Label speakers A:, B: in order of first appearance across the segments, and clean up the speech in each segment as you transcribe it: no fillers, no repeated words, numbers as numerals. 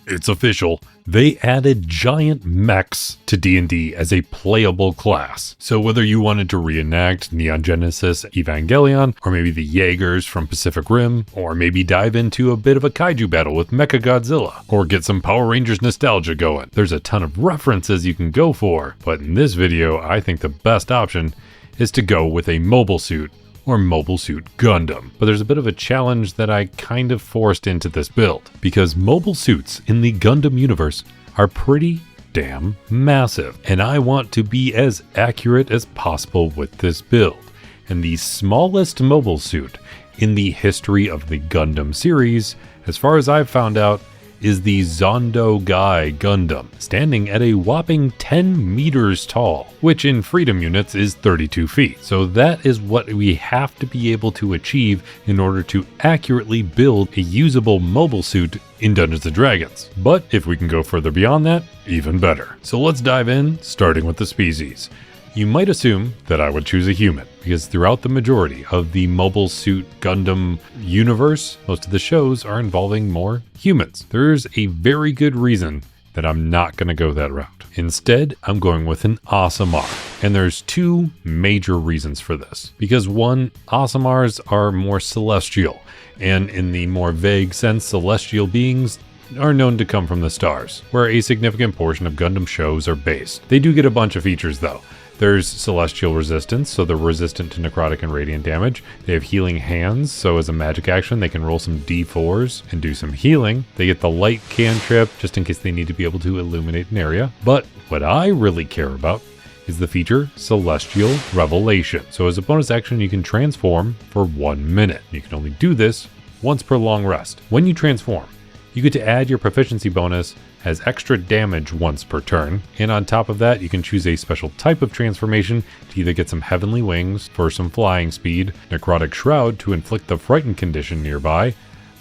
A: It's official. They added giant mechs to D&D as a playable class. So whether you wanted to reenact Neon Genesis Evangelion, or maybe the Jaegers from Pacific Rim, or maybe dive into a bit of a kaiju battle with Mechagodzilla, or get some Power Rangers nostalgia going, there's a ton of references you can go for. But in this video, I think the best option is to go with a mobile suit, or Mobile Suit Gundam. But there's a bit of a challenge that I kind of forced into this build, because mobile suits in the Gundam universe are pretty damn massive, and I want to be as accurate as possible with this build. And the smallest mobile suit in the history of the Gundam series, as far as I've found out, is the Zondo Gai Gundam, standing at a whopping 10 meters tall, which in freedom units is 32 feet. So that is what we have to be able to achieve in order to accurately build a usable mobile suit in Dungeons & Dragons. But if we can go further beyond that, even better. So let's dive in, starting with the species. You might assume that I would choose a human, because throughout the majority of the Mobile Suit Gundam universe, most of the shows are involving more humans. There's a very good reason that I'm not going to go that route. Instead, I'm going with an Aasimar. And there's two major reasons for this. Because one, Aasimars are more celestial, and in the more vague sense, celestial beings are known to come from the stars, where a significant portion of Gundam shows are based. They do get a bunch of features though. There's celestial resistance, so they're resistant to necrotic and radiant damage. They have healing hands, so as a magic action, they can roll some d4s and do some healing. They get the light cantrip, just in case they need to be able to illuminate an area. But what I really care about is the feature Celestial Revelation. So as a bonus action, you can transform for 1 minute. You can only do this once per long rest. When you transform, you get to add your proficiency bonus as extra damage once per turn, and on top of that you can choose a special type of transformation to either get some heavenly wings for some flying speed, necrotic shroud to inflict the frightened condition nearby,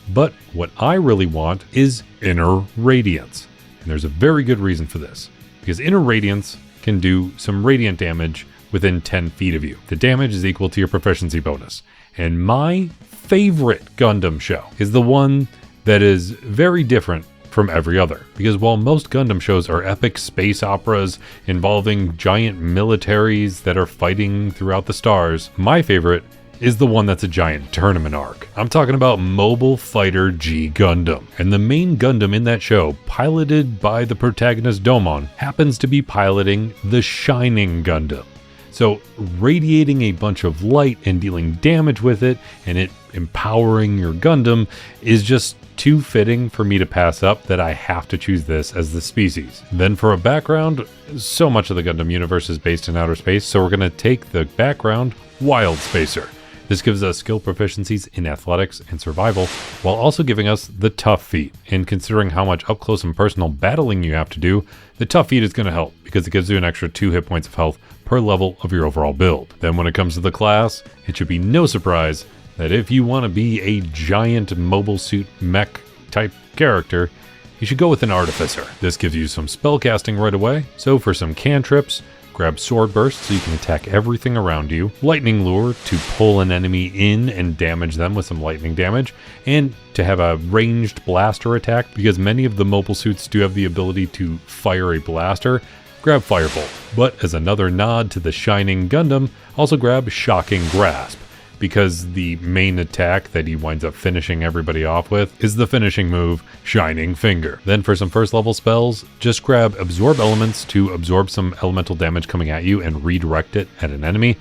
A: but what I really want is inner radiance. And there's a very good reason for this, because inner radiance can do some radiant damage within 10 feet of you. The damage is equal to your proficiency bonus, and my favorite Gundam show is the one that is very different from every other, because while most Gundam shows are epic space operas involving giant militaries that are fighting throughout the stars, my favorite is the one that's a giant tournament arc. I'm talking about Mobile Fighter G Gundam, and the main Gundam in that show, piloted by the protagonist Domon, happens to be piloting the Shining Gundam. So radiating a bunch of light and dealing damage with it, and it empowering your Gundam, is just too fitting for me to pass up that I have to choose this as the species. Then for a background, so much of the Gundam universe is based in outer space, so we're going to take the background Wild Spacer. This gives us skill proficiencies in athletics and survival, while also giving us the tough feat. And considering how much up close and personal battling you have to do, the tough feat is going to help, because it gives you an extra 2 hit points of health per level of your overall build. Then when it comes to the class, it should be no surprise that if you want to be a giant mobile suit mech type character, you should go with an Artificer. This gives you some spellcasting right away, so for some cantrips, grab Sword Burst so you can attack everything around you, Lightning Lure to pull an enemy in and damage them with some lightning damage, and to have a ranged blaster attack, because many of the mobile suits do have the ability to fire a blaster, grab Firebolt. But as another nod to the Shining Gundam, also grab Shocking Grasp, because the main attack that he winds up finishing everybody off with is the finishing move, Shining Finger. Then for some first level spells, just grab Absorb Elements to absorb some elemental damage coming at you and redirect it at an enemy,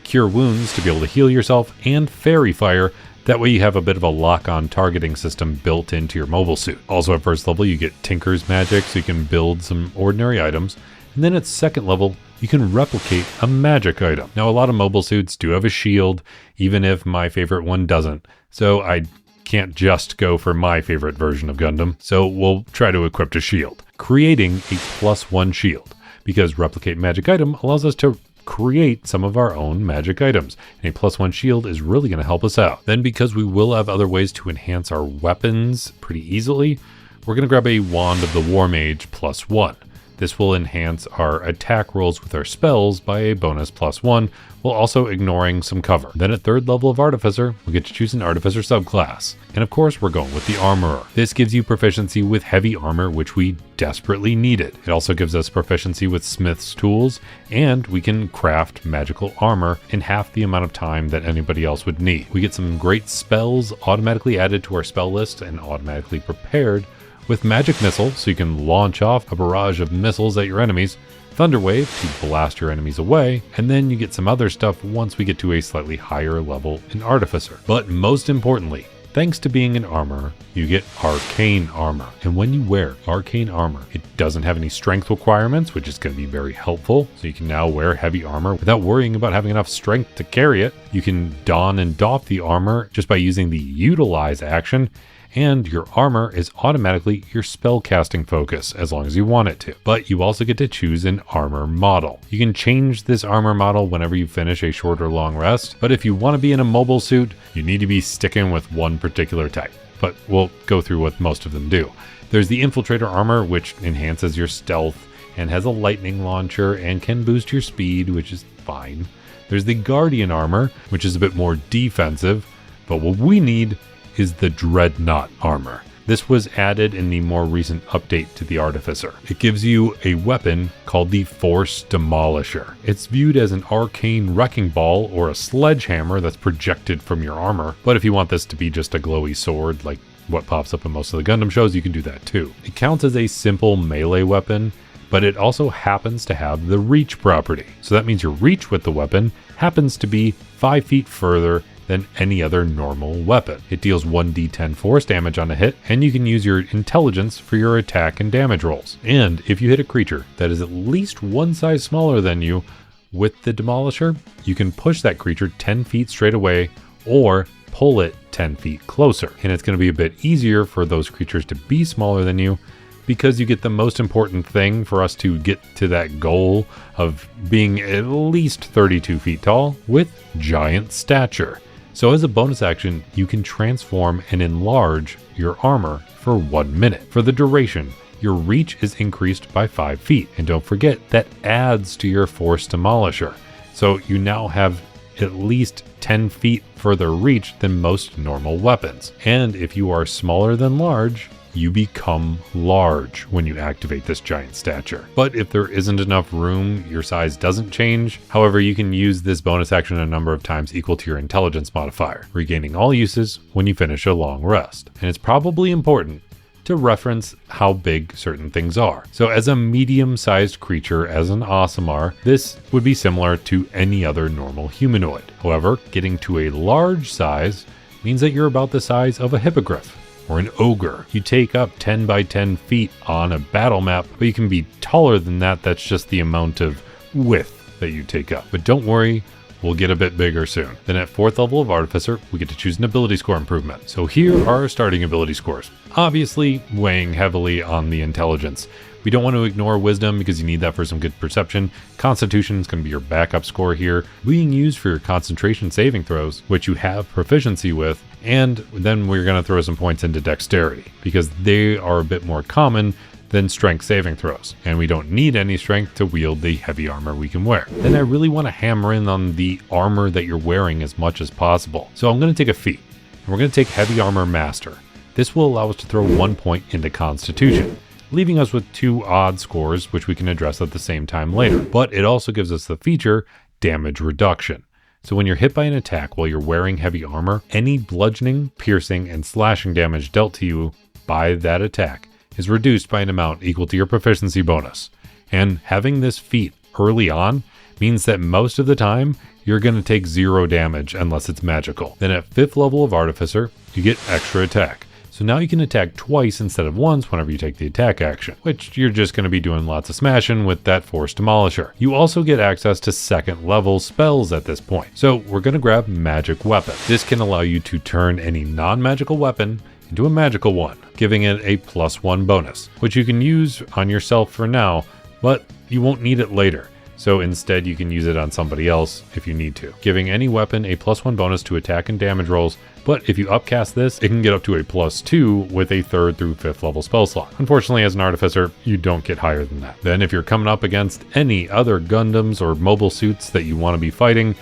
A: Cure Wounds to be able to heal yourself, and Fairy Fire. That way you have a bit of a lock-on targeting system built into your mobile suit. Also at first level, you get Tinker's Magic, so you can build some ordinary items. And then at second level, you can replicate a magic item. Now, a lot of mobile suits do have a shield, even if my favorite one doesn't. So I can't just go for my favorite version of Gundam. So we'll try to equip a shield, creating a +1 shield, because replicate magic item allows us to create some of our own magic items. And a +1 shield is really going to help us out. Then, because we will have other ways to enhance our weapons pretty easily, we're going to grab a Wand of the War Mage +1. This will enhance our attack rolls with our spells by a bonus +1, while also ignoring some cover. Then at 3rd level of Artificer, we get to choose an Artificer subclass. And of course, we're going with the Armorer. This gives you proficiency with heavy armor, which we desperately needed. It also gives us proficiency with Smith's tools, and we can craft magical armor in half the amount of time that anybody else would need. We get some great spells automatically added to our spell list and automatically prepared with Magic Missile, so you can launch off a barrage of missiles at your enemies, Thunder Wave to blast your enemies away, and then you get some other stuff once we get to a slightly higher level in Artificer. But most importantly, thanks to being an armorer, you get Arcane Armor. And when you wear Arcane Armor, it doesn't have any strength requirements, which is going to be very helpful. So you can now wear heavy armor without worrying about having enough strength to carry it. You can don and doff the armor just by using the Utilize action, and your armor is automatically your spell casting focus as long as you want it to. But you also get to choose an armor model. You can change this armor model whenever you finish a short or long rest, but if you want to be in a mobile suit, you need to be sticking with one particular type. But we'll go through what most of them do. There's the Infiltrator armor, which enhances your stealth and has a lightning launcher and can boost your speed, which is fine. There's the Guardian armor, which is a bit more defensive, but what we need is the Dreadnought armor. This was added in the more recent update to the Artificer. It gives you a weapon called the Force Demolisher. It's viewed as an arcane wrecking ball or a sledgehammer that's projected from your armor, but if you want this to be just a glowy sword like what pops up in most of the Gundam shows, you can do that too. It counts as a simple melee weapon, but it also happens to have the reach property. So that means your reach with the weapon happens to be 5 feet further than any other normal weapon. It deals 1d10 force damage on a hit, and you can use your intelligence for your attack and damage rolls. And if you hit a creature that is at least one size smaller than you with the Demolisher, you can push that creature 10 feet straight away or pull it 10 feet closer. And it's going to be a bit easier for those creatures to be smaller than you, because you get the most important thing for us to get to that goal of being at least 32 feet tall with giant stature. So as a bonus action, you can transform and enlarge your armor for 1 minute. For the duration, your reach is increased by 5 feet. And don't forget, that adds to your Force Demolisher. So you now have at least 10 feet further reach than most normal weapons. And if you are smaller than large, you become large when you activate this giant stature. But if there isn't enough room, your size doesn't change. However, you can use this bonus action a number of times equal to your intelligence modifier, regaining all uses when you finish a long rest. And it's probably important to reference how big certain things are. So as a medium-sized creature, as an Aasimar, this would be similar to any other normal humanoid. However, getting to a large size means that you're about the size of a hippogriff or an ogre. You take up 10 by 10 feet on a battle map, but you can be taller than that. That's just the amount of width that you take up. But don't worry, we'll get a bit bigger soon. Then at 4th level of Artificer, we get to choose an ability score improvement. So here are our starting ability scores, obviously weighing heavily on the intelligence. We don't want to ignore wisdom because you need that for some good perception. Constitution is going to be your backup score here, being used for your concentration saving throws, which you have proficiency with. And then we're going to throw some points into dexterity because they are a bit more common than strength saving throws. And we don't need any strength to wield the heavy armor we can wear. Then I really want to hammer in on the armor that you're wearing as much as possible. So I'm going to take a feat. And we're going to take Heavy Armor Master. This will allow us to throw 1 point into Constitution, leaving us with 2 odd scores, which we can address at the same time later. But it also gives us the feature Damage Reduction. So when you're hit by an attack while you're wearing heavy armor, any bludgeoning, piercing, and slashing damage dealt to you by that attack is reduced by an amount equal to your proficiency bonus. And having this feat early on means that most of the time, you're going to take 0 damage unless it's magical. Then at 5th level of Artificer, you get extra attack. So now you can attack twice instead of once whenever you take the attack action, which you're just going to be doing lots of smashing with that Force Demolisher. You also get access to 2nd level spells at this point. So we're going to grab Magic Weapon. This can allow you to turn any non-magical weapon into a magical one, giving it a +1 bonus, which you can use on yourself for now, but you won't need it later. So instead you can use it on somebody else if you need to, giving any weapon a +1 bonus to attack and damage rolls. But if you upcast this, it can get up to a +2 with a 3rd through 5th level spell slot. Unfortunately, as an Artificer, you don't get higher than that. Then if you're coming up against any other Gundams or mobile suits that you want to be fighting,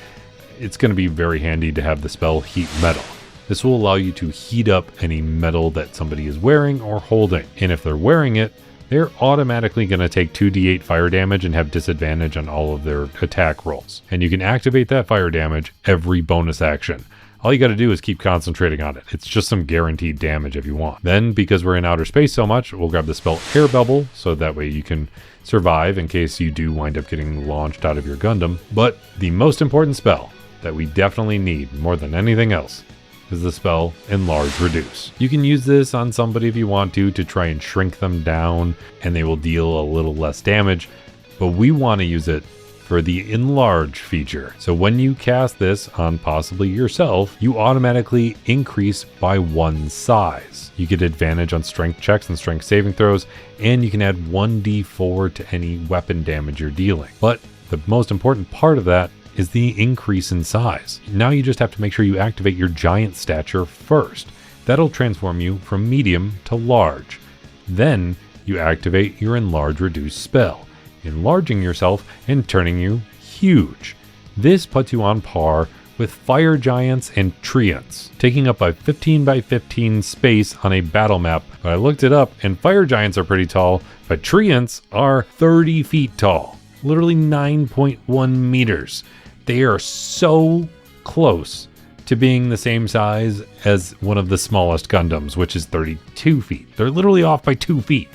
A: it's going to be very handy to have the spell Heat Metal. This will allow you to heat up any metal that somebody is wearing or holding. And if they're wearing it, they're automatically going to take 2d8 fire damage and have disadvantage on all of their attack rolls. And you can activate that fire damage every bonus action. All you got to do is keep concentrating on it. It's just some guaranteed damage if you want. Then, because we're in outer space so much, we'll grab the spell Air Bubble, so that way you can survive in case you do wind up getting launched out of your Gundam. But the most important spell that we definitely need more than anything else is the spell Enlarge Reduce. You can use this on somebody if you want to try and shrink them down, and they will deal a little less damage, but we want to use it for the Enlarge feature. So when you cast this on possibly yourself, you automatically increase by 1 size. You get advantage on strength checks and strength saving throws, and you can add 1d4 to any weapon damage you're dealing. But the most important part of that is the increase in size. Now you just have to make sure you activate your giant stature first. That'll transform you from medium to large. Then you activate your Enlarge Reduce spell, enlarging yourself and turning you huge. This puts you on par with fire giants and treants, taking up a 15 by 15 space on a battle map. But I looked it up, and fire giants are pretty tall, but treants are 30 feet tall, literally 9.1 meters. They are so close to being the same size as one of the smallest Gundams, which is 32 feet. They're literally off by 2 feet.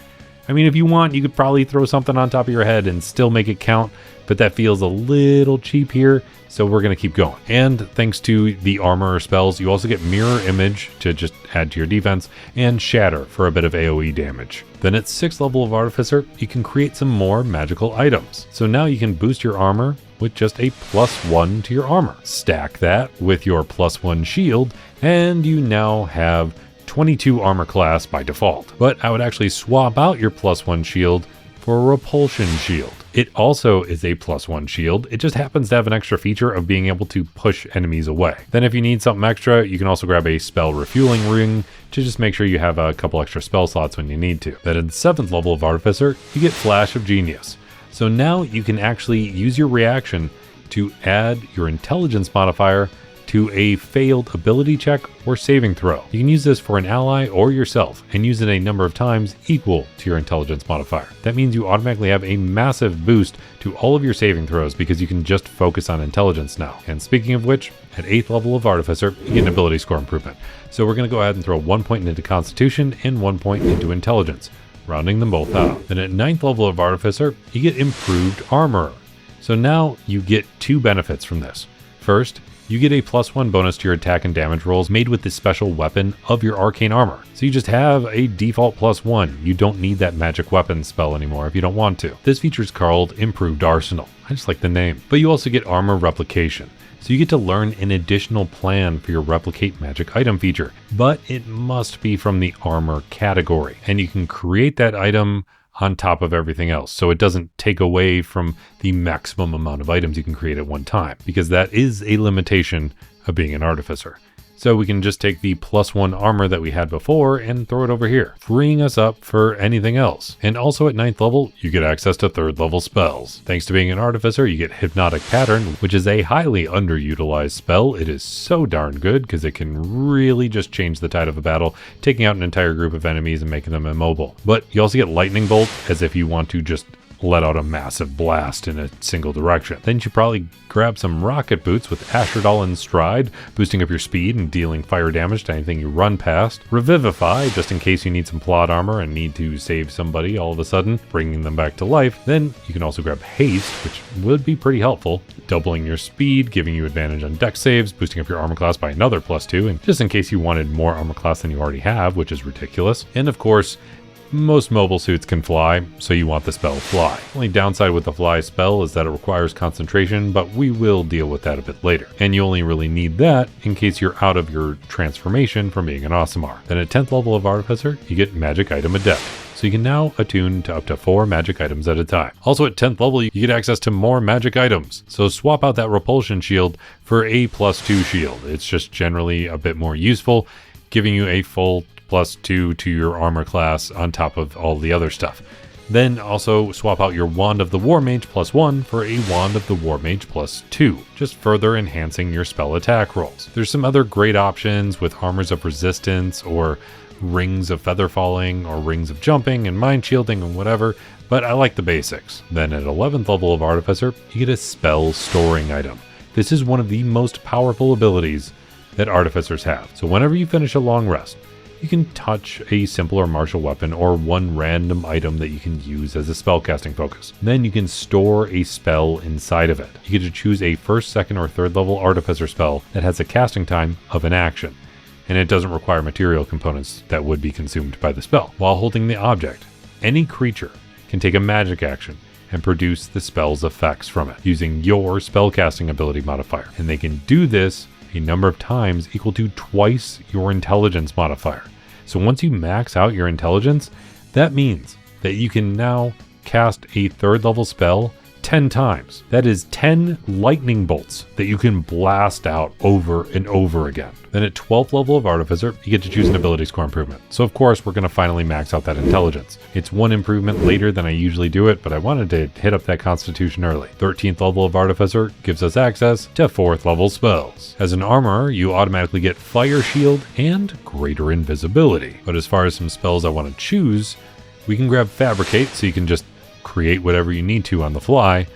A: I mean, if you want, you could probably throw something on top of your head and still make it count, but that feels a little cheap here, so we're going to keep going. And thanks to the armor spells, you also get Mirror Image to just add to your defense, and Shatter for a bit of AoE damage. Then at 6th level of Artificer, you can create some more magical items. So now you can boost your armor with just a +1 to your armor. Stack that with your +1 shield, and you now have 22 armor class by default. But I would actually swap out your +1 shield for a repulsion shield. It also is a +1 shield. It just happens to have an extra feature of being able to push enemies away. Then if you need something extra, you can also grab a spell refueling ring to just make sure you have a couple extra spell slots when you need to. Then at the 7th level of Artificer, you get Flash of Genius. So now you can actually use your reaction to add your intelligence modifier to a failed ability check or saving throw. You can use this for an ally or yourself and use it a number of times equal to your intelligence modifier. That means you automatically have a massive boost to all of your saving throws because you can just focus on intelligence now. And speaking of which, at 8th level of Artificer, you get an ability score improvement. So we're going to go ahead and throw 1 point into Constitution and 1 point into Intelligence, rounding them both out. Then at 9th level of Artificer, you get improved armor. So now you get 2 benefits from this. First, you get a +1 bonus to your attack and damage rolls made with the special weapon of your arcane armor. So you just have a default +1. You don't need that magic weapon spell anymore if you don't want to. This feature is called Improved Arsenal. I just like the name. But you also get armor replication. So you get to learn an additional plan for your replicate magic item feature, but it must be from the armor category. And you can create that item on top of everything else, so it doesn't take away from the maximum amount of items you can create at one time, because that is a limitation of being an Artificer. So we can just take the +1 armor that we had before and throw it over here, freeing us up for anything else. And also at 9th level, you get access to 3rd level spells. Thanks to being an Artificer, you get Hypnotic Pattern, which is a highly underutilized spell. It is so darn good because it can really just change the tide of a battle, taking out an entire group of enemies and making them immobile. But you also get Lightning Bolt, as if you want to just let out a massive blast in a single direction. Then you should probably grab some rocket boots with Asherdal and Stride, boosting up your speed and dealing fire damage to anything you run past. Revivify, just in case you need some plot armor and need to save somebody all of a sudden, bringing them back to life. Then you can also grab Haste, which would be pretty helpful, doubling your speed, giving you advantage on dex saves, boosting up your armor class by another +2, and just in case you wanted more armor class than you already have, which is ridiculous. And of course, most mobile suits can fly, so you want the spell Fly. Only downside with the Fly spell is that it requires concentration, but we will deal with that a bit later. And you only really need that in case you're out of your transformation from being an Aasimar. Then at 10th level of Artificer, you get Magic Item Adept. So you can now attune to up to 4 magic items at a time. Also at 10th level, you get access to more magic items. So swap out that repulsion shield for a +2 shield. It's just generally a bit more useful, giving you a full +2 to your armor class on top of all the other stuff. Then also swap out your Wand of the War Mage +1 for a Wand of the War Mage +2, just further enhancing your spell attack rolls. There's some other great options with Armors of Resistance or Rings of Feather Falling or Rings of Jumping and Mind Shielding and whatever, but I like the basics. Then at 11th level of Artificer, you get a Spell Storing item. This is one of the most powerful abilities that Artificers have. So whenever you finish a long rest, you can touch a simple or martial weapon or one random item that you can use as a spellcasting focus. Then you can store a spell inside of it. You get to choose a 1st, 2nd, or 3rd level Artificer spell that has a casting time of an action, and it doesn't require material components that would be consumed by the spell. While holding the object, any creature can take a magic action and produce the spell's effects from it using your spellcasting ability modifier. And they can do this a number of times equal to twice your intelligence modifier. So once you max out your intelligence, that means that you can now cast a 3rd level spell 10 times. That is 10 lightning bolts that you can blast out over and over again. Then at 12th level of Artificer, you get to choose an ability score improvement. So of course, we're going to finally max out that intelligence. It's one improvement later than I usually do it, but I wanted to hit up that constitution early. 13th level of Artificer gives us access to 4th level spells. As an armorer, you automatically get Fire Shield and Greater Invisibility. But as far as some spells I want to choose, we can grab Fabricate, so you can just create whatever you need to on the fly,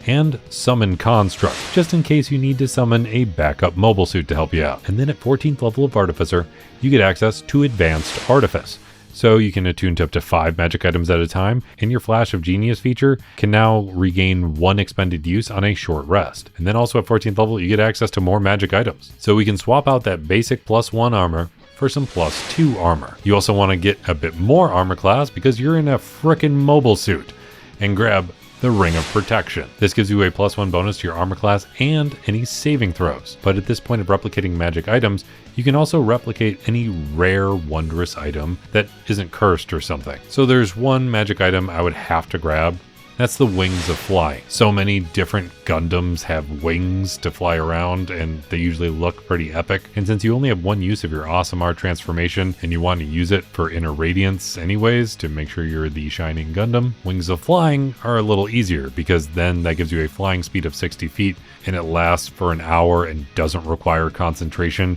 A: and Summon Construct, just in case you need to summon a backup mobile suit to help you out. And then at 14th level of Artificer, you get access to Advanced Artifice. So you can attune to up to 5 magic items at a time, and your Flash of Genius feature can now regain 1 expended use on a short rest. And then also at 14th level, you get access to more magic items. So we can swap out that basic +1 armor for some +2 armor. You also want to get a bit more armor class because you're in a frickin' mobile suit, and grab the Ring of Protection. This gives you a +1 bonus to your armor class and any saving throws. But at this point of replicating magic items, you can also replicate any rare, wondrous item that isn't cursed or something. So there's one magic item I would have to grab. That's the Wings of Flying. So many different Gundams have wings to fly around, and they usually look pretty epic. And since you only have one use of your Aasimar transformation, and you want to use it for Inner Radiance anyways, to make sure you're the Shining Gundam, Wings of Flying are a little easier, because then that gives you a flying speed of 60 feet, and it lasts for an hour and doesn't require concentration.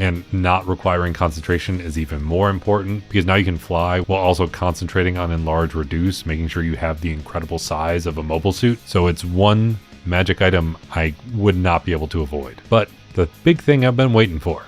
A: And not requiring concentration is even more important because now you can fly while also concentrating on Enlarge Reduce, making sure you have the incredible size of a mobile suit. So it's one magic item I would not be able to avoid. But the big thing I've been waiting for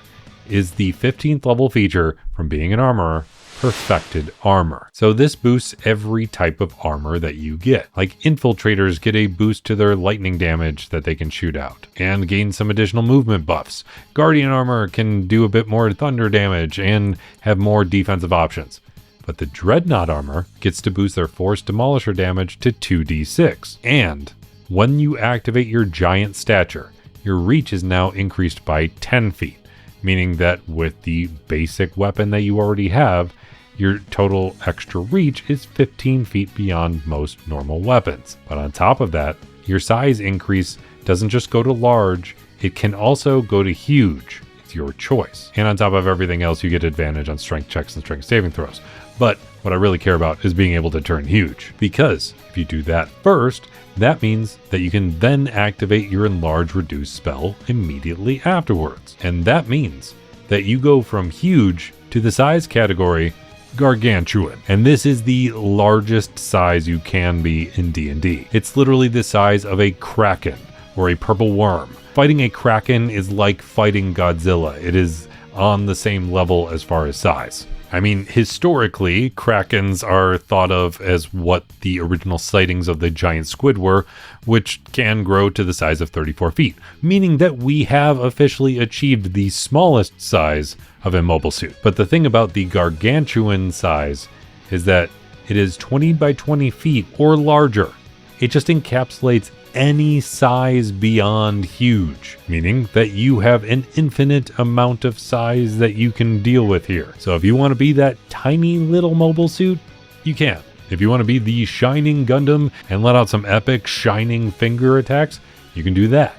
A: is the 15th level feature from being an armorer, Perfected Armor. So this boosts every type of armor that you get. Like infiltrators get a boost to their lightning damage that they can shoot out and gain some additional movement buffs. Guardian armor can do a bit more thunder damage and have more defensive options. But the Dreadnought armor gets to boost their force demolisher damage to 2d6. And when you activate your giant stature, your reach is now increased by 10 feet, meaning that with the basic weapon that you already have, your total extra reach is 15 feet beyond most normal weapons. But on top of that, your size increase doesn't just go to large, it can also go to huge. It's your choice. And on top of everything else, you get advantage on strength checks and strength saving throws. But what I really care about is being able to turn huge, because if you do that first, that means that you can then activate your Enlarge Reduce spell immediately afterwards. And that means that you go from huge to the size category Gargantuan. And this is the largest size you can be in D&D. It's literally the size of a kraken or a purple worm. Fighting a kraken is like fighting Godzilla. It is on the same level as far as size. I mean, historically, krakens are thought of as what the original sightings of the giant squid were, which can grow to the size of 34 feet, meaning that we have officially achieved the smallest size of a mobile suit. But the thing about the gargantuan size is that it is 20 by 20 feet or larger. It just encapsulates any size beyond huge, meaning that you have an infinite amount of size that you can deal with here. So if you want to be that tiny little mobile suit, you can. If you want to be the shining Gundam and let out some epic shining finger attacks, you can do that.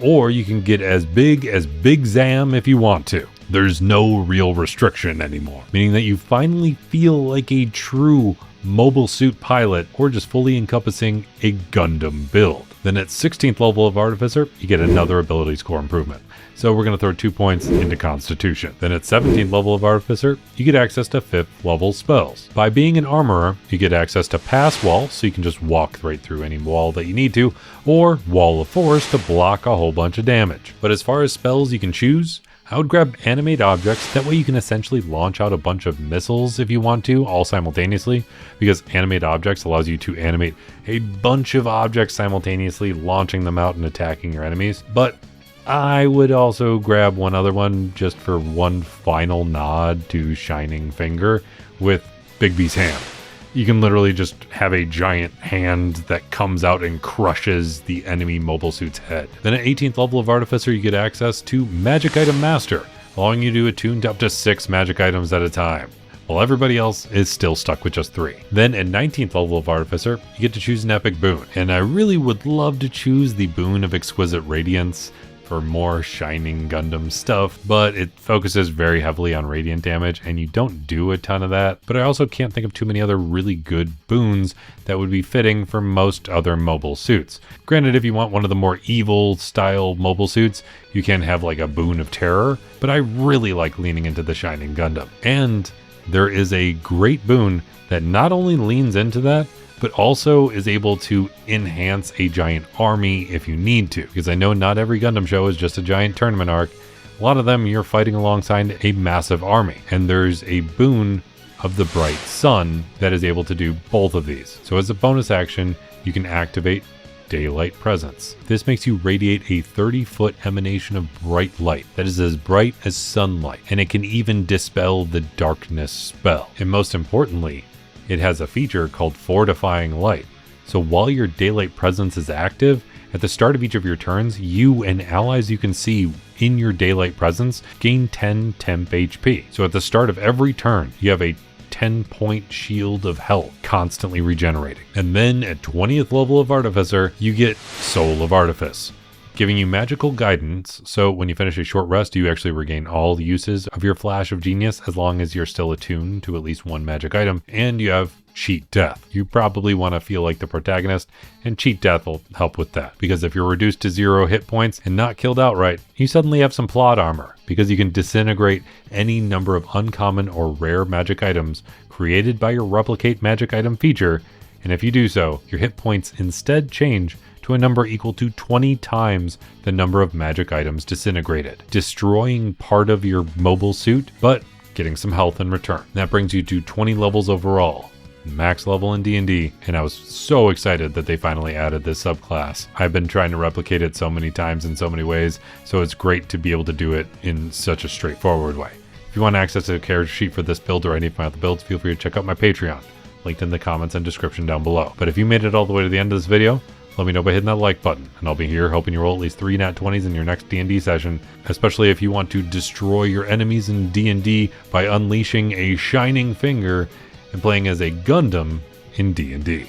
A: Or you can get as Big Zam if you want to. There's no real restriction anymore, meaning that you finally feel like a true mobile suit pilot, or just fully encompassing a Gundam build. Then at 16th level of Artificer, you get another ability score improvement. So we're going to throw 2 points into Constitution. Then at 17th level of Artificer, you get access to 5th level spells. By being an Armorer, you get access to Pass Wall, so you can just walk right through any wall that you need to, or Wall of Force to block a whole bunch of damage. But as far as spells you can choose, I would grab Animate Objects. That way you can essentially launch out a bunch of missiles if you want to, all simultaneously, because Animate Objects allows you to animate a bunch of objects simultaneously, launching them out and attacking your enemies. But I would also grab one other one just for one final nod to Shining Finger with Big B's hand. You can literally just have a giant hand that comes out and crushes the enemy mobile suit's head. Then at 18th level of Artificer, you get access to Magic Item Master, allowing you to attune to up to 6 magic items at a time, while everybody else is still stuck with just 3. Then at 19th level of Artificer, you get to choose an epic boon, and I really would love to choose the boon of Exquisite Radiance for more Shining Gundam stuff, but it focuses very heavily on radiant damage, and you don't do a ton of that. But I also can't think of too many other really good boons that would be fitting for most other mobile suits. Granted, if you want one of the more evil style mobile suits, you can have like a boon of terror, but I really like leaning into the Shining Gundam. And there is a great boon that not only leans into that, but also is able to enhance a giant army if you need to. Because I know not every Gundam show is just a giant tournament arc. A lot of them you're fighting alongside a massive army. And there's a boon of the Bright Sun that is able to do both of these. So as a bonus action, you can activate Daylight Presence. This makes you radiate a 30-foot emanation of bright light that is as bright as sunlight. And it can even dispel the darkness spell. And most importantly, it has a feature called Fortifying Light. So while your Daylight Presence is active, at the start of each of your turns, you and allies you can see in your Daylight Presence gain 10 temp HP. So at the start of every turn, you have a 10-point shield of health constantly regenerating. And then at 20th level of Artificer, you get Soul of Artifice, giving you magical guidance. So when you finish a short rest, you actually regain all the uses of your Flash of Genius as long as you're still attuned to at least one magic item, and you have Cheat Death. You probably want to feel like the protagonist, and Cheat Death will help with that, because if you're reduced to 0 hit points and not killed outright, you suddenly have some plot armor, because you can disintegrate any number of uncommon or rare magic items created by your Replicate Magic Item feature, and if you do so, your hit points instead change to a number equal to 20 times the number of magic items disintegrated, destroying part of your mobile suit, but getting some health in return. That brings you to 20 levels overall, max level in D&D, and I was so excited that they finally added this subclass. I've been trying to replicate it so many times in so many ways, so it's great to be able to do it in such a straightforward way. If you want access to a character sheet for this build or any of my other builds, feel free to check out my Patreon, linked in the comments and description down below. But if you made it all the way to the end of this video, let me know by hitting that like button, and I'll be here hoping you roll at least 3 nat 20s in your next D&D session, especially if you want to destroy your enemies in D&D by unleashing a shining finger and playing as a Gundam in D&D.